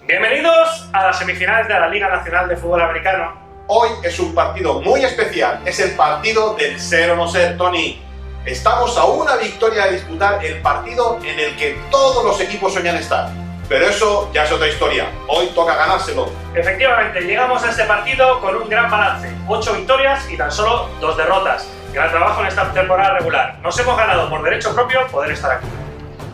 Bienvenidos a las semifinales de la Liga Nacional de Fútbol Americano. Hoy es un partido muy especial, es el partido del ser o no ser, Tony. Estamos a una victoria de disputar el partido en el que todos los equipos sueñan estar. Pero eso ya es otra historia, hoy toca ganárselo. Efectivamente, llegamos a este partido con un gran balance, 8 victorias y tan solo 2 derrotas. Gran trabajo en esta temporada regular. Nos hemos ganado por derecho propio poder estar aquí.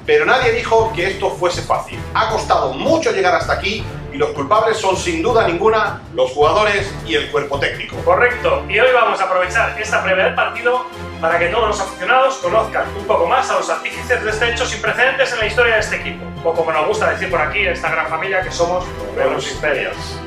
Pero nadie dijo que esto fuese fácil. Ha costado mucho llegar hasta aquí y los culpables son sin duda ninguna los jugadores y el cuerpo técnico. Correcto, y hoy vamos a aprovechar esta previa del partido para que todos los aficionados conozcan un poco más a los artífices de este hecho sin precedentes en la historia de este equipo. O como nos gusta decir por aquí, esta gran familia que somos los Imperials.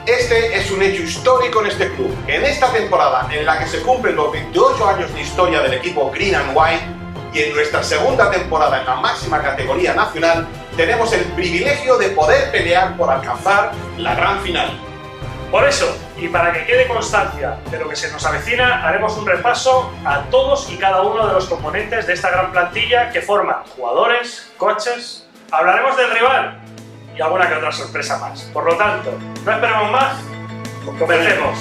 Este es un hecho histórico en este club. En esta temporada en la que se cumplen los 28 años de historia del equipo Green and White y en nuestra segunda temporada en la máxima categoría nacional, tenemos el privilegio de poder pelear por alcanzar la gran final. Por eso, y para que quede constancia de lo que se nos avecina, haremos un repaso a todos y cada uno de los componentes de esta gran plantilla que forman jugadores, coaches, hablaremos del rival y alguna que otra sorpresa más. Por lo tanto, no esperemos más, comencemos.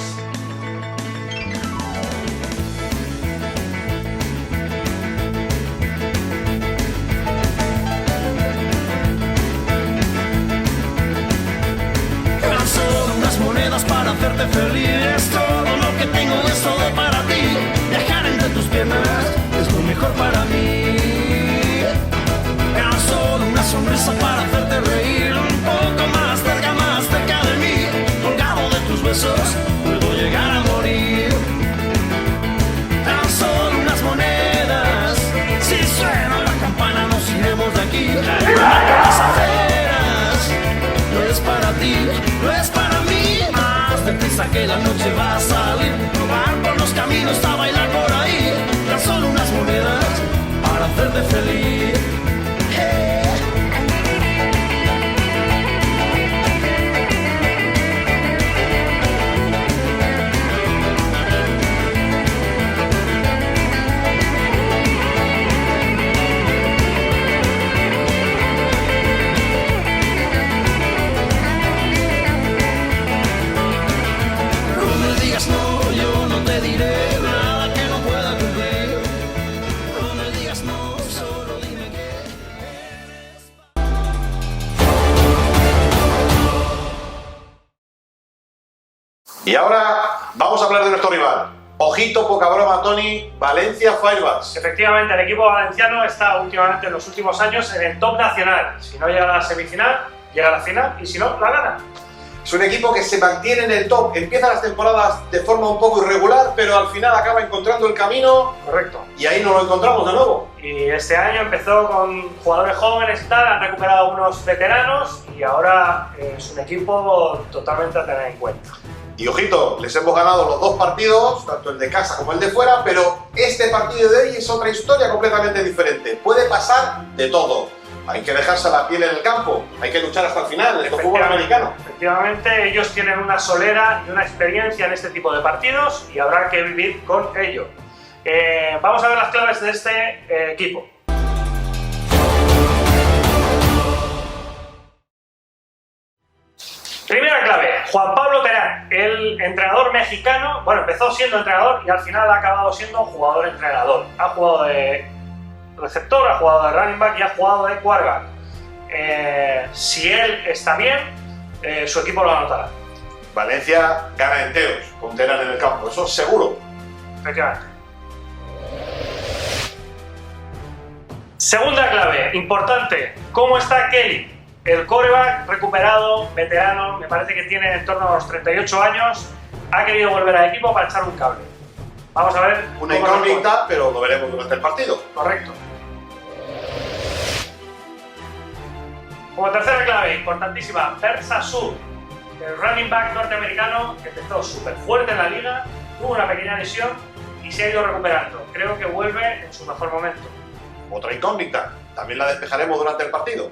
Para hacerte feliz, todo lo que tengo es todo para ti. Viajar entre tus piernas es lo mejor para mí. Tan solo una sonrisa para hacerte reír, un poco más cerca de mí. Colgado de tus besos, puedo llegar a morir. Tan solo unas monedas, si suena la campana nos iremos de aquí. Las afueras, no es para ti, no es para mí. Deprisa que la noche va a salir, probar por los caminos a bailar por ahí. Tan solo unas monedas para hacerte feliz. Y ahora vamos a hablar de nuestro rival. Ojito, poca broma, Tony, Valencia Firebats. Efectivamente, el equipo valenciano está últimamente en los últimos años en el top nacional. Si no llega a la semifinal, llega a la final y si no, la gana. Es un equipo que se mantiene en el top, empieza las temporadas de forma un poco irregular, pero al final acaba encontrando el camino. Correcto. Y ahí nos lo encontramos de nuevo. Y este año empezó con jugadores jóvenes y tal, han recuperado unos veteranos y ahora es un equipo totalmente a tener en cuenta. Y ojito, les hemos ganado los dos partidos, tanto el de casa como el de fuera, pero este partido de hoy es otra historia completamente diferente. Puede pasar de todo. Hay que dejarse la piel en el campo, hay que luchar hasta el final, en el fútbol americano. Efectivamente, ellos tienen una solera y una experiencia en este tipo de partidos y habrá que vivir con ello. Vamos a ver las claves de este equipo. Primera clave, Juan Pablo Terán, el entrenador mexicano, bueno, empezó siendo entrenador y al final ha acabado siendo jugador-entrenador. Ha jugado de receptor, ha jugado de running back y ha jugado de quarterback. Si él está bien, su equipo lo anotará. Valencia gana enteros con Terán en el campo, eso seguro. Efectivamente. Segunda clave, importante, ¿cómo está Kelly? El quarterback recuperado, veterano, me parece que tiene en torno a los 38 años, ha querido volver al equipo para echar un cable. Vamos a ver. Una incógnita, pero lo veremos durante el partido. Correcto. Como tercera clave, importantísima, Versa Sur, el running back norteamericano que empezó súper fuerte en la liga, tuvo una pequeña lesión y se ha ido recuperando. Creo que vuelve en su mejor momento. Otra incógnita, también la despejaremos durante el partido.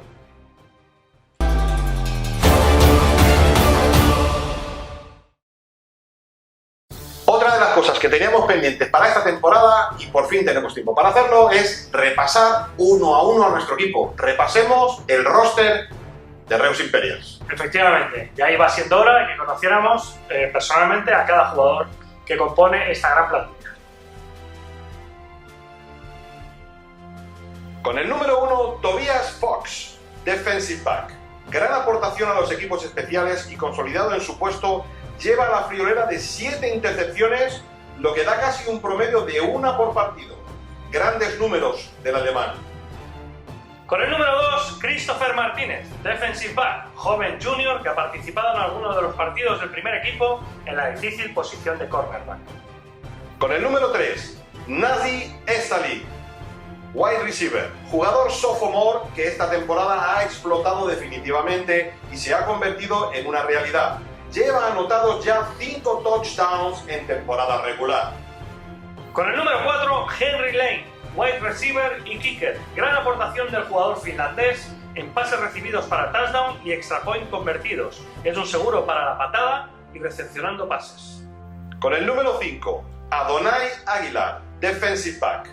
Otra de las cosas que teníamos pendientes para esta temporada, y por fin tenemos tiempo para hacerlo, es repasar uno a uno a nuestro equipo. Repasemos el roster de Reus Imperials. Efectivamente, ya iba siendo hora de que conociéramos personalmente a cada jugador que compone esta gran plantilla. Con el número 1, Tobias Fox, Defensive Back. Gran aportación a los equipos especiales y consolidado en su puesto, lleva la friolera de 7 intercepciones, lo que da casi un promedio de 1 por partido. Grandes números del alemán. Con el número 2, Christopher Martínez, Defensive Back, joven junior que ha participado en algunos de los partidos del primer equipo en la difícil posición de cornerback. Con el número 3, Nazi Estali, wide receiver, jugador sophomore que esta temporada ha explotado definitivamente y se ha convertido en una realidad. Lleva anotados ya 5 touchdowns en temporada regular. Con el número 4, Henry Lane, wide receiver y kicker. Gran aportación del jugador finlandés en pases recibidos para touchdown y extra point convertidos. Es un seguro para la patada y recepcionando pases. Con el número 5, Adonai Aguilar, defensive back.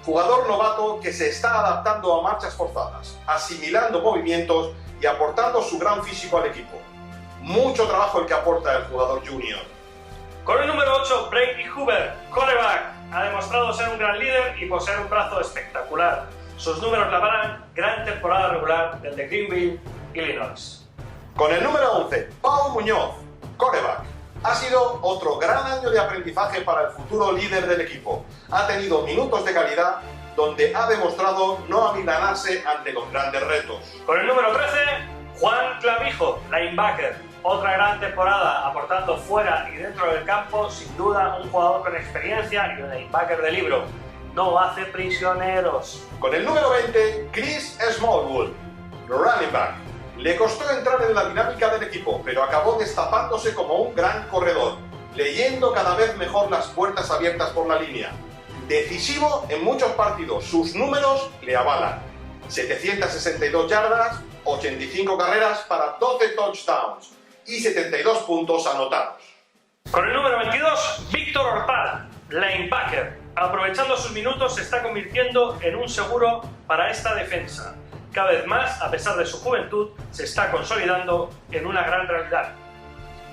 Jugador novato que se está adaptando a marchas forzadas, asimilando movimientos y aportando su gran físico al equipo. Mucho trabajo el que aporta el jugador junior. Con el número 8, Brady Hoover, quarterback. Ha demostrado ser un gran líder y poseer un brazo espectacular. Sus números le avalan gran temporada regular del de Greenville, Illinois. Con el número 11, Pau Muñoz, quarterback. Ha sido otro gran año de aprendizaje para el futuro líder del equipo. Ha tenido minutos de calidad donde ha demostrado no amilanarse ante los grandes retos. Con el número 13, Juan Clavijo, linebacker. Otra gran temporada aportando fuera y dentro del campo, sin duda un jugador con experiencia y un linebacker de libro. No hace prisioneros. Con el número 20, Chris Smallwood, running back. Le costó entrar en la dinámica del equipo, pero acabó destapándose como un gran corredor, leyendo cada vez mejor las puertas abiertas por la línea. Decisivo en muchos partidos, sus números le avalan. 762 yardas, 85 carreras para 12 touchdowns y 72 puntos anotados. Con el número 22, Víctor Hortal, linebacker. Aprovechando sus minutos se está convirtiendo en un seguro para esta defensa. Cada vez más, a pesar de su juventud, se está consolidando en una gran realidad.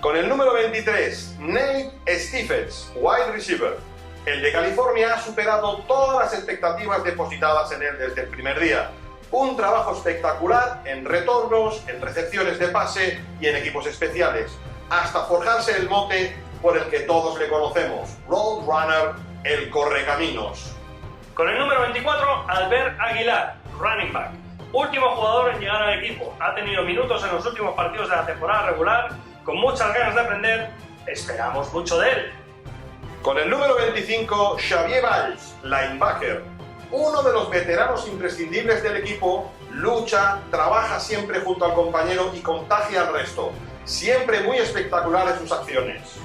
Con el número 23, Nate Stephens, wide receiver. El de California ha superado todas las expectativas depositadas en él desde el primer día. Un trabajo espectacular en retornos, en recepciones de pase y en equipos especiales, hasta forjarse el mote por el que todos le conocemos, Roadrunner, el correcaminos. Con el número 24, Albert Aguilar, running back. Último jugador en llegar al equipo. Ha tenido minutos en los últimos partidos de la temporada regular, con muchas ganas de aprender. Esperamos mucho de él. Con el número 25, Xavier Valls, linebacker. Uno de los veteranos imprescindibles del equipo, lucha, trabaja siempre junto al compañero y contagia al resto. Siempre muy espectacular en sus acciones.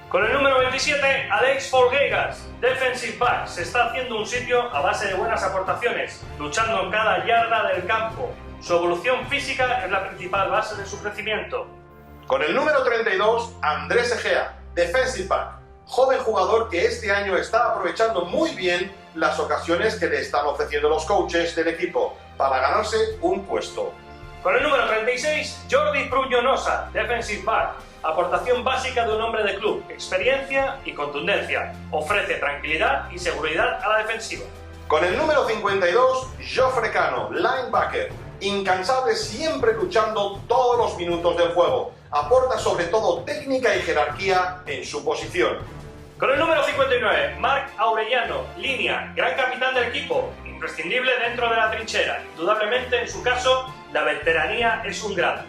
Con el número 27, Alex Folgueiras, defensive back. Se está haciendo un sitio a base de buenas aportaciones, luchando en cada yarda del campo. Su evolución física es la principal base de su crecimiento. Con el número 32, Andrés Egea, defensive back. Joven jugador que este año está aprovechando muy bien las ocasiones que le están ofreciendo los coaches del equipo para ganarse un puesto. Con el número 36, Jordi Pruñonosa, defensive back. Aportación básica de un hombre de club, experiencia y contundencia. Ofrece tranquilidad y seguridad a la defensiva. Con el número 52, Joffre Cano, linebacker. Incansable, siempre luchando todos los minutos del juego. Aporta sobre todo técnica y jerarquía en su posición. Con el número 59, Marc Aurellano, línea, gran capitán del equipo, imprescindible dentro de la trinchera. Indudablemente, en su caso, la veteranía es un grado.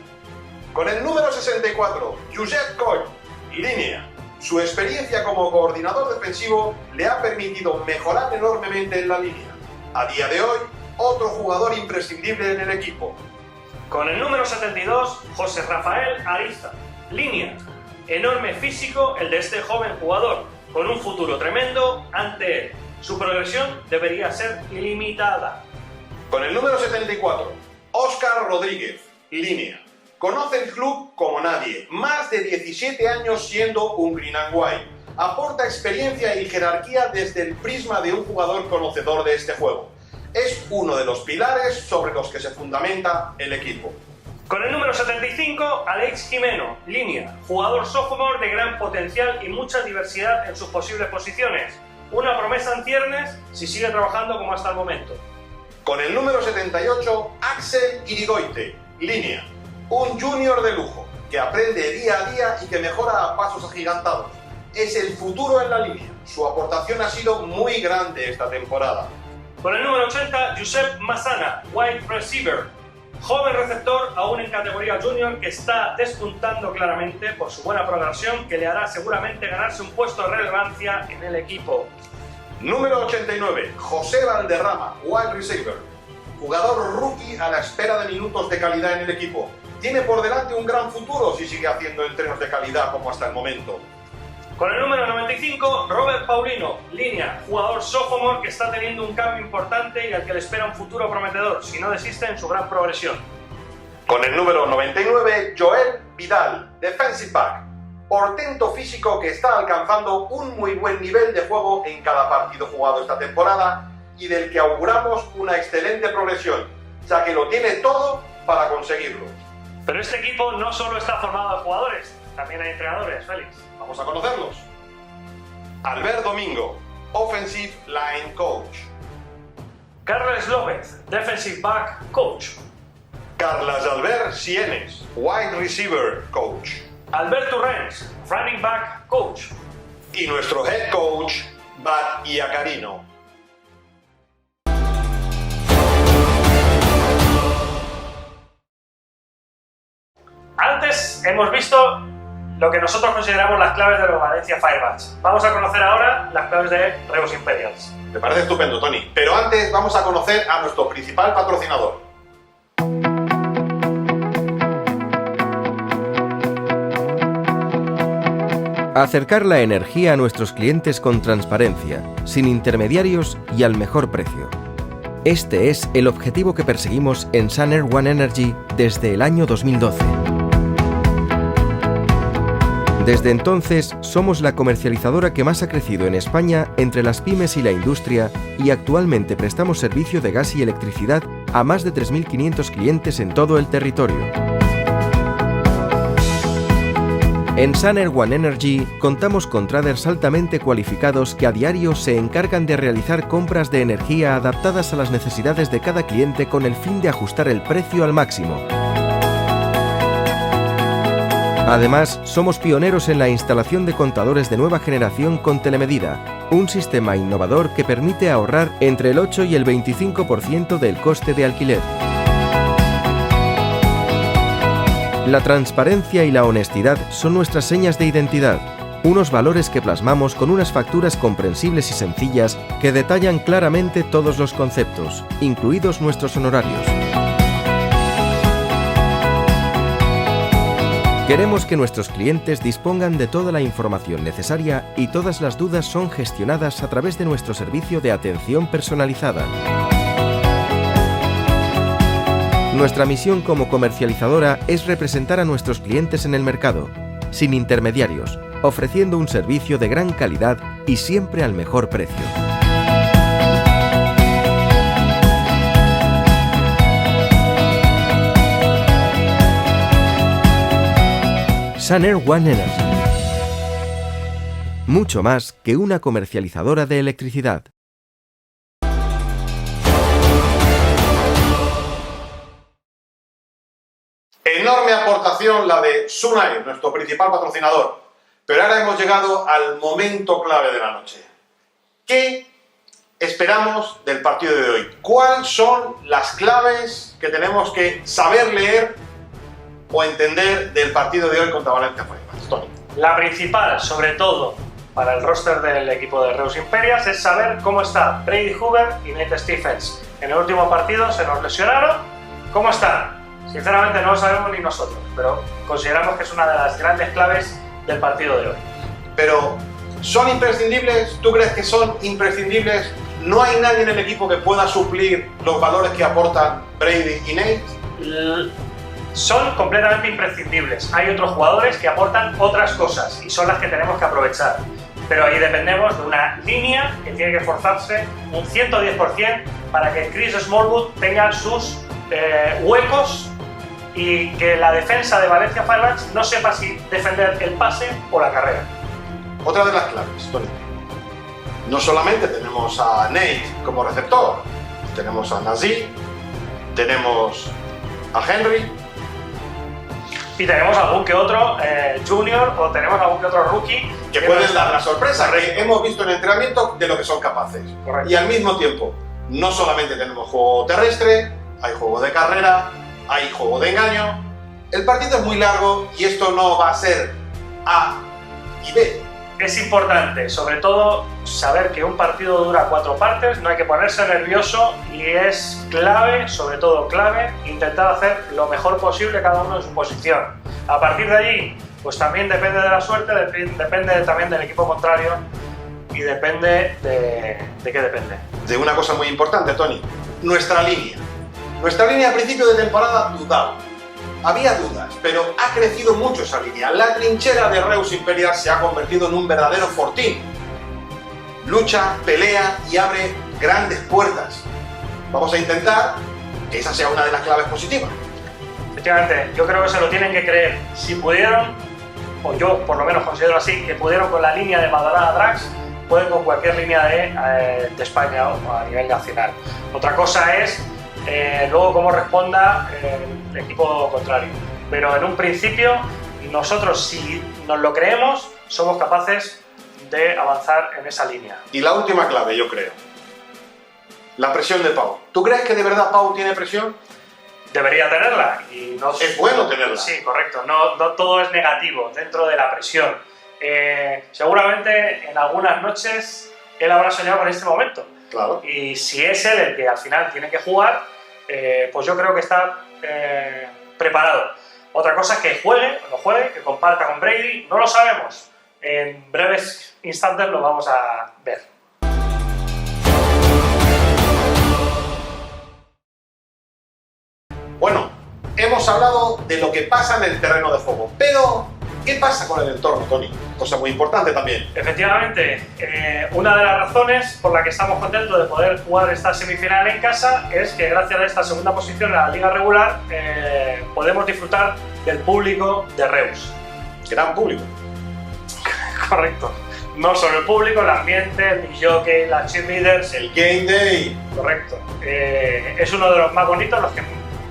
Con el número 64, Josep Coll, línea. Su experiencia como coordinador defensivo le ha permitido mejorar enormemente en la línea. A día de hoy, otro jugador imprescindible en el equipo. Con el número 72, José Rafael Ariza, línea. Enorme físico el de este joven jugador, con un futuro tremendo ante él. Su progresión debería ser ilimitada. Con el número 74, Óscar Rodríguez, línea. Conoce el club como nadie, más de 17 años siendo un Green and White. Aporta experiencia y jerarquía desde el prisma de un jugador conocedor de este juego. Es uno de los pilares sobre los que se fundamenta el equipo. Con el número 75, Alex Jimeno, línea, jugador sophomore de gran potencial y mucha diversidad en sus posibles posiciones. Una promesa en ciernes si sigue trabajando como hasta el momento. Con el número 78, Axel Irigoite, línea, un junior de lujo que aprende día a día y que mejora a pasos agigantados. Es el futuro en la línea. Su aportación ha sido muy grande esta temporada. Con el número 80, Josep Massana, wide receiver, joven receptor aún en categoría junior que está despuntando claramente por su buena progresión que le hará seguramente ganarse un puesto de relevancia en el equipo. Número 89, José Valderrama, wide receiver, jugador rookie a la espera de minutos de calidad en el equipo. Tiene por delante un gran futuro si sigue haciendo entrenos de calidad como hasta el momento. Con el número 95, Robert Paulino, línea, jugador sophomore que está teniendo un cambio importante y al que le espera un futuro prometedor, si no desiste en su gran progresión. Con el número 99, Joel Vidal, defensive back, portento físico que está alcanzando un muy buen nivel de juego en cada partido jugado esta temporada y del que auguramos una excelente progresión, ya que lo tiene todo para conseguirlo. Pero este equipo no solo está formado de jugadores, también hay entrenadores, Félix. Vamos a conocerlos. Albert Domingo, offensive line coach. Carles López, defensive back coach. Carlas Albert Sienes, wide receiver coach. Albert Turrens, running back coach. Y nuestro head coach, Bat Iacarino. Antes hemos visto lo que nosotros consideramos las claves de los Valencia Firebats. Vamos a conocer ahora las claves de Reus Imperials. Me parece estupendo, Tony. Pero antes vamos a conocer a nuestro principal patrocinador. Acercar la energía a nuestros clientes con transparencia, sin intermediarios y al mejor precio. Este es el objetivo que perseguimos en Sun One Energy desde el año 2012. Desde entonces, somos la comercializadora que más ha crecido en España entre las pymes y la industria y actualmente prestamos servicio de gas y electricidad a más de 3.500 clientes en todo el territorio. En Sun One Energy contamos con traders altamente cualificados que a diario se encargan de realizar compras de energía adaptadas a las necesidades de cada cliente con el fin de ajustar el precio al máximo. Además, somos pioneros en la instalación de contadores de nueva generación con telemedida, un sistema innovador que permite ahorrar entre el 8 y el 25% del coste de alquiler. La transparencia y la honestidad son nuestras señas de identidad, unos valores que plasmamos con unas facturas comprensibles y sencillas que detallan claramente todos los conceptos, incluidos nuestros honorarios. Queremos que nuestros clientes dispongan de toda la información necesaria y todas las dudas son gestionadas a través de nuestro servicio de atención personalizada. Nuestra misión como comercializadora es representar a nuestros clientes en el mercado, sin intermediarios, ofreciendo un servicio de gran calidad y siempre al mejor precio. Sun One Energy. Mucho más que una comercializadora de electricidad. Enorme aportación la de Sunair, nuestro principal patrocinador. Pero ahora hemos llegado al momento clave de la noche. ¿Qué esperamos del partido de hoy? ¿Cuáles son las claves que tenemos que saber leer o entender del partido de hoy contra Valencia Firebats? Tony. La principal, sobre todo para el roster del equipo de Reus Imperials, es saber cómo está Brady Hoover y Nate Stephens. En el último partido se nos lesionaron. ¿Cómo están? Sinceramente no lo sabemos ni nosotros, pero consideramos que es una de las grandes claves del partido de hoy. Pero, ¿son imprescindibles? ¿Tú crees que son imprescindibles? ¿No hay nadie en el equipo que pueda suplir los valores que aportan Brady y Nate? Son completamente imprescindibles. Hay otros jugadores que aportan otras cosas y son las que tenemos que aprovechar. pero ahí dependemos de una línea que tiene que esforzarse un 110% para que Chris Smallwood tenga sus huecos y que la defensa de Valencia Firebats no sepa si defender el pase o la carrera. Otra de las claves, Tony. No solamente tenemos a Nate como receptor, tenemos a Nazir, tenemos a Henry. Y tenemos algún que otro junior o tenemos algún que otro rookie Que pueden dar la sorpresa, que hemos visto en el entrenamiento de lo que son capaces. Correcto. Y al mismo tiempo, no solamente tenemos juego terrestre, hay juego de carrera, hay juego de engaño. El partido es muy largo y esto no va a ser A y B. Es importante, sobre todo, saber que un partido dura 4 partes, no hay que ponerse nervioso y es clave, sobre todo clave, intentar hacer lo mejor posible cada uno en su posición. A partir de allí, pues también depende de la suerte, depende también del equipo contrario y depende de qué depende. De una cosa muy importante, Tony, nuestra línea. Nuestra línea al principio de temporada dudaba. Había dudas, pero ha crecido mucho esa línea. La trinchera de Reus Imperial se ha convertido en un verdadero fortín. Lucha, pelea y abre grandes puertas. Vamos a intentar que esa sea una de las claves positivas. Efectivamente, yo creo que se lo tienen que creer. Si pudieron, o yo por lo menos considero así, que pudieron con la línea de Madalena Drax, pueden con cualquier línea de España o a nivel nacional. Otra cosa es luego cómo responda el equipo contrario. Pero en un principio, nosotros, si nos lo creemos, somos capaces de avanzar en esa línea. Y la última clave, yo creo. La presión de Pau. ¿Tú crees que de verdad Pau tiene presión? Debería tenerla. Y no, es bueno tenerla. Sí, correcto. No todo es negativo dentro de la presión. Seguramente en algunas noches él habrá soñado con este momento. Claro. Y si es él el que al final tiene que jugar, pues yo creo que está preparado. Otra cosa es que juegue o no juegue, que comparta con Brady, no lo sabemos. En breves instantes lo vamos a ver. Bueno, hemos hablado de lo que pasa en el terreno de juego, pero ¿qué pasa con el entorno, Tony? Cosa muy importante también. Efectivamente, una de las razones por la que estamos contentos de poder jugar esta semifinal en casa es que gracias a esta segunda posición en la liga regular podemos disfrutar del público de Reus. Gran público. Correcto. No solo el público, el ambiente, el jockey, las cheerleaders. El Game Day. Correcto. Es uno de los más bonitos, los que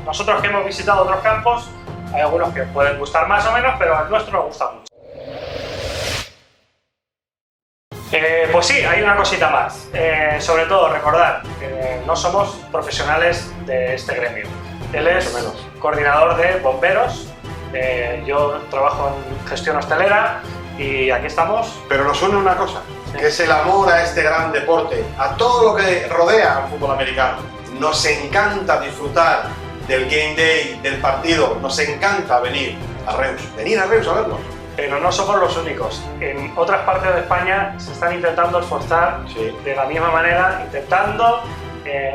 nosotros que hemos visitado otros campos, hay algunos que pueden gustar más o menos, pero el nuestro nos gusta mucho. Pues sí, hay una cosita más. Sobre todo, recordar que no somos profesionales de este gremio. Él es coordinador de bomberos, yo trabajo en gestión hostelera y aquí estamos. Pero nos une una cosa, que es el amor a este gran deporte, a todo lo que rodea al fútbol americano. Nos encanta disfrutar del Game Day, del partido, nos encanta venir a Reus a verlo. Pero no somos los únicos. En otras partes de España se están intentando esforzar de la misma manera, intentando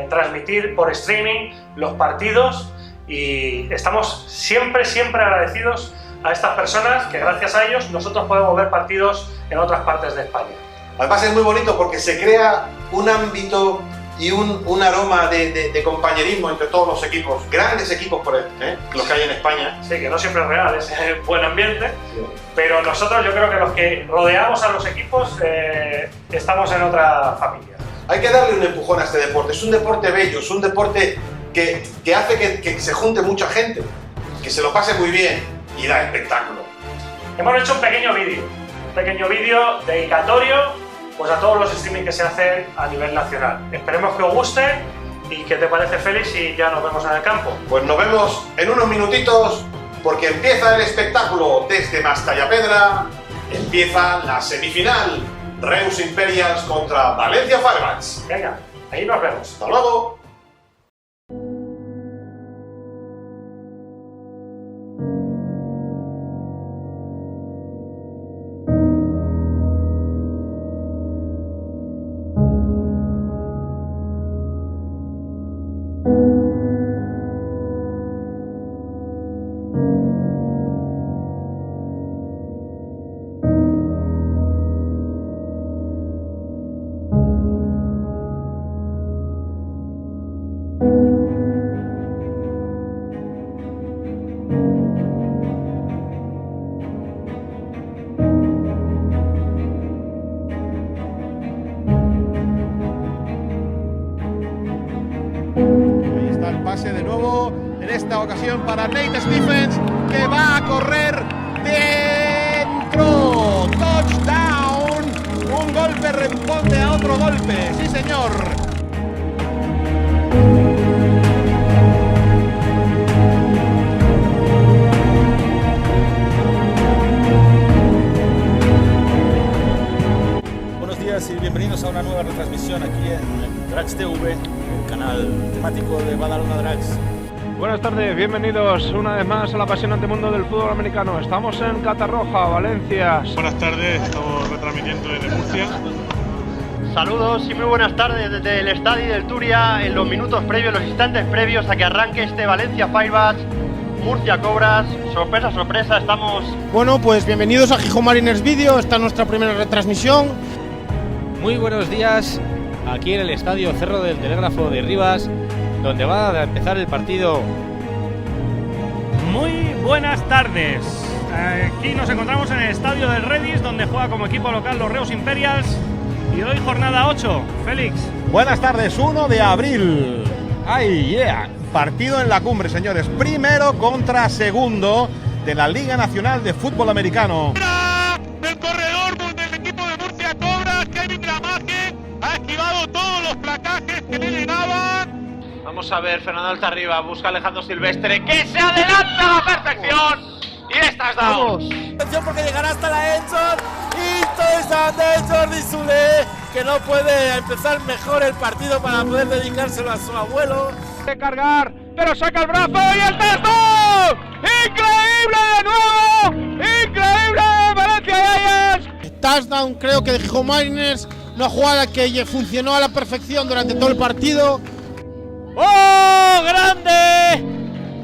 transmitir por streaming los partidos y estamos siempre agradecidos a estas personas que gracias a ellos nosotros podemos ver partidos en otras partes de España. Además es muy bonito porque se crea un ámbito y un aroma de compañerismo entre todos los equipos, grandes equipos por los que hay en España. Sí, que no siempre es real, es buen ambiente, pero nosotros yo creo que los que rodeamos a los equipos estamos en otra familia. Hay que darle un empujón a este deporte, es un deporte bello, es un deporte que hace que se junte mucha gente, que se lo pase muy bien y da espectáculo. Hemos hecho un pequeño vídeo dedicatorio pues a todos los streaming que se hacen a nivel nacional. Esperemos que os guste y ¿qué te parece, Félix? Y ya nos vemos en el campo. Pues nos vemos en unos minutitos porque empieza el espectáculo desde Mastalla-Pedra, empieza la semifinal, Reus Imperials contra Valencia Firebats. Venga, ahí nos vemos. Hasta luego. pase de nuevo, en esta ocasión para Nate Stephens, que va a correr dentro. Touchdown. Un golpe responde a otro golpe. Sí, señor. Y bienvenidos a una nueva retransmisión aquí en Drags TV, el canal temático de Badalona Drags. Buenas tardes, bienvenidos una vez más a el apasionante mundo del fútbol americano. Estamos en Catarroja, Valencia. Buenas tardes, estamos retransmitiendo desde Murcia. Saludos y muy buenas tardes desde el estadio del Turia, en los minutos previos, los instantes previos a que arranque este Valencia Firebats, Murcia Cobras. Sorpresa, sorpresa, estamos... Bueno, pues bienvenidos a Gijón Mariners Video, esta es nuestra primera retransmisión. Muy buenos días, aquí en el estadio Cerro del Telégrafo de Rivas, donde va a empezar el partido. Muy buenas tardes. Aquí nos encontramos en el estadio del Redis, donde juega como equipo local los Reus Imperials. Y hoy jornada 8. Félix. Buenas tardes, 1 de abril. ¡Ay, yeah! Partido en la cumbre, señores. Primero contra segundo de la Liga Nacional de Fútbol Americano. Del corredor del equipo de Murcia Cobras, Kevin Gramaje ha esquivado todos los placajes que le llegaban. Vamos a ver, Fernando Altarriba busca a Alejandro Silvestre, que se adelanta a la perfección. Y estas down. Atención porque llegará hasta la Edson. Y interesante Jordi Soler, que no puede empezar mejor el partido para poder dedicárselo a su abuelo. De cargar, pero saca el brazo y el touchdown. ¡Increíble de nuevo! ¡Increíble! ¡Valencia Giants! Touchdown, creo que de Gijón Mariners, una jugada que funcionó a la perfección durante todo el partido. ¡Oh, grande!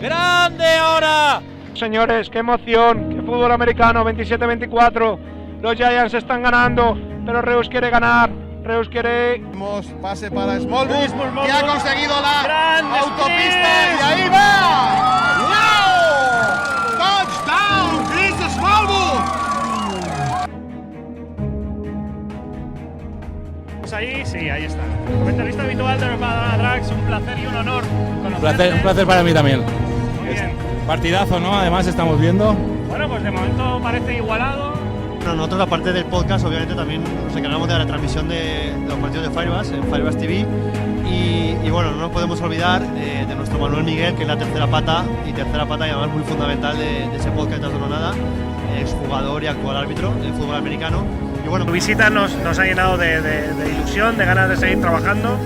¡Grande ahora! Señores, qué emoción, qué fútbol americano, 27-24. Los Giants están ganando, pero Reus quiere ganar. Reus quiere... Pase para Smallwood, que ha conseguido la Gran autopista sprint. y ahí va. ¡Wow! ¡Touchdown, Chris Smallwood! Ahí, sí, ahí está. Comentarista habitual de los Badalona Drags, un placer y un honor conocerte. Un placer para mí también. Muy bien. Partidazo, ¿no? Además estamos viendo. Bueno, pues de momento parece igualado. Bueno, nosotros, aparte del podcast, obviamente también nos encargamos de la transmisión de los partidos de Firebats en Firebats TV. Y bueno, no nos podemos olvidar de nuestro Manuel Miguel, que es la tercera pata y además muy fundamental de ese podcast de Nada, exjugador y actual árbitro del fútbol americano. Y bueno, Tu visita nos ha llenado de ilusión, de ganas de seguir trabajando.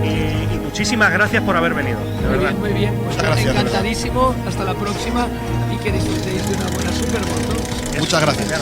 Y muchísimas gracias por haber venido. De verdad. Muy bien. Pues gracias, encantadísimo. Hasta la próxima y que disfrutéis de una buena Super Bowl, ¿no? Muchas gracias.